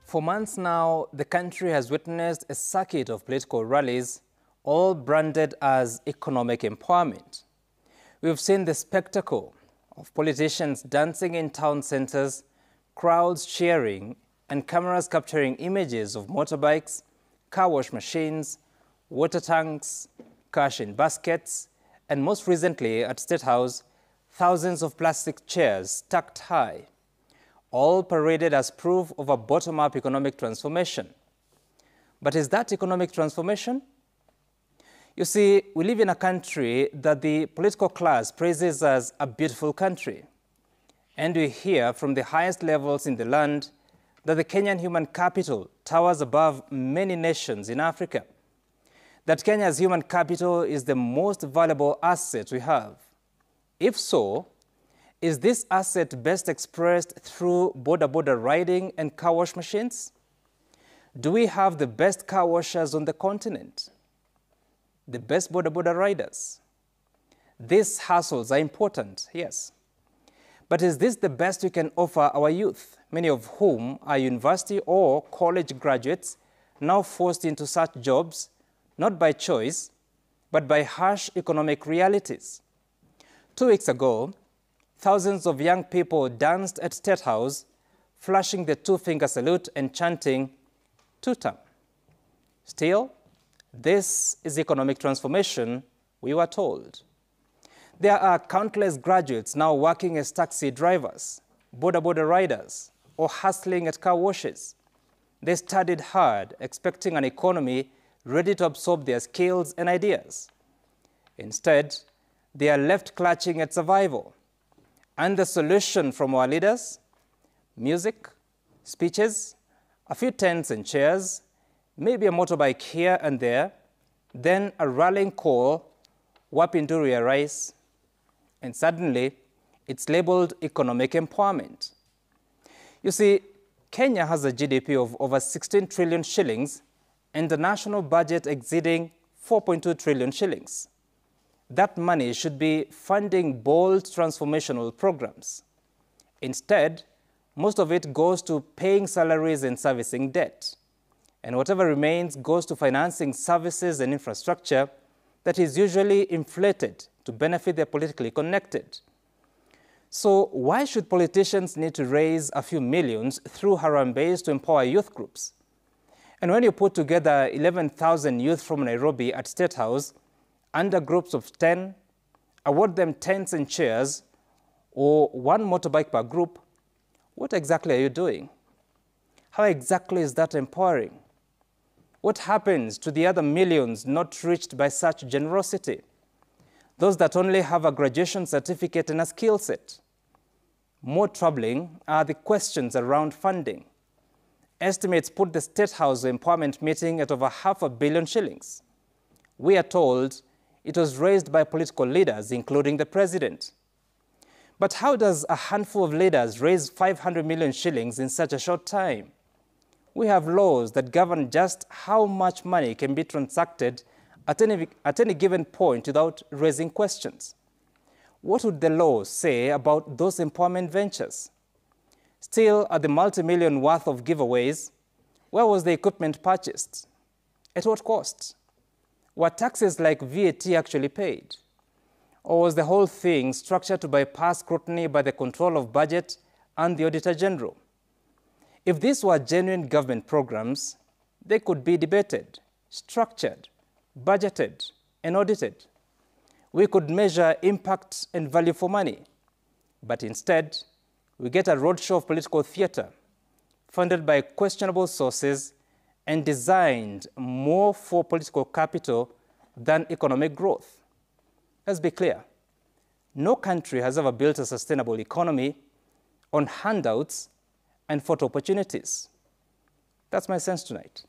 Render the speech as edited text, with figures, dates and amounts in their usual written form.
For months now, the country has witnessed a circuit of political rallies, all branded as economic empowerment. We've seen the spectacle of politicians dancing in town centers, crowds cheering, and cameras capturing images of motorbikes, car wash machines, water tanks, cash in baskets, and most recently at State House, thousands of plastic chairs stacked high, all paraded as proof of a bottom-up economic transformation. But is that economic transformation? You see, we live in a country that the political class praises as a beautiful country. And we hear from the highest levels in the land that the Kenyan human capital towers above many nations in Africa, that Kenya's human capital is the most valuable asset we have. If so, is this asset best expressed through border riding and car wash machines? Do we have the best car washers on the continent? The best border riders? These hassles are important, yes. But is this the best we can offer our youth, many of whom are university or college graduates now forced into such jobs, not by choice, but by harsh economic realities? 2 weeks ago, thousands of young people danced at State House, flashing the two-finger salute and chanting, "Tutam." Still, this is economic transformation, we were told. There are countless graduates now working as taxi drivers, border riders, or hustling at car washes. They studied hard, expecting an economy ready to absorb their skills and ideas. Instead, they are left clutching at survival. And the solution from our leaders? Music, speeches, a few tents and chairs, maybe a motorbike here and there, then a rallying call, Wapinduria rice, and suddenly it's labeled economic empowerment. You see, Kenya has a GDP of over 16 trillion shillings and a national budget exceeding 4.2 trillion shillings. That money should be funding bold transformational programs. Instead, most of it goes to paying salaries and servicing debt. And whatever remains goes to financing services and infrastructure that is usually inflated to benefit the politically connected. So why should politicians need to raise a few millions through Harambes to empower youth groups? And when you put together 11,000 youth from Nairobi at State House, under groups of 10, award them tents and chairs, or one motorbike per group, what exactly are you doing? How exactly is that empowering? What happens to the other millions not reached by such generosity? Those that only have a graduation certificate and a skill set? More troubling are the questions around funding. Estimates put the State House empowerment meeting at over $500 million shillings. We are told it was raised by political leaders, including the president. But how does a handful of leaders raise 500 million shillings in such a short time? We have laws that govern just how much money can be transacted at any given point without raising questions. What would the law say about those empowerment ventures? Still, at the multi-million worth of giveaways, where was the equipment purchased? At what cost? Were taxes like VAT actually paid? Or was the whole thing structured to bypass scrutiny by the Control of Budget and the Auditor General? If these were genuine government programs, they could be debated, structured, budgeted, and audited. We could measure impact and value for money. But instead, we get a roadshow of political theater, funded by questionable sources and designed more for political capital than economic growth. Let's be clear. No country has ever built a sustainable economy on handouts and photo opportunities. That's my sense tonight.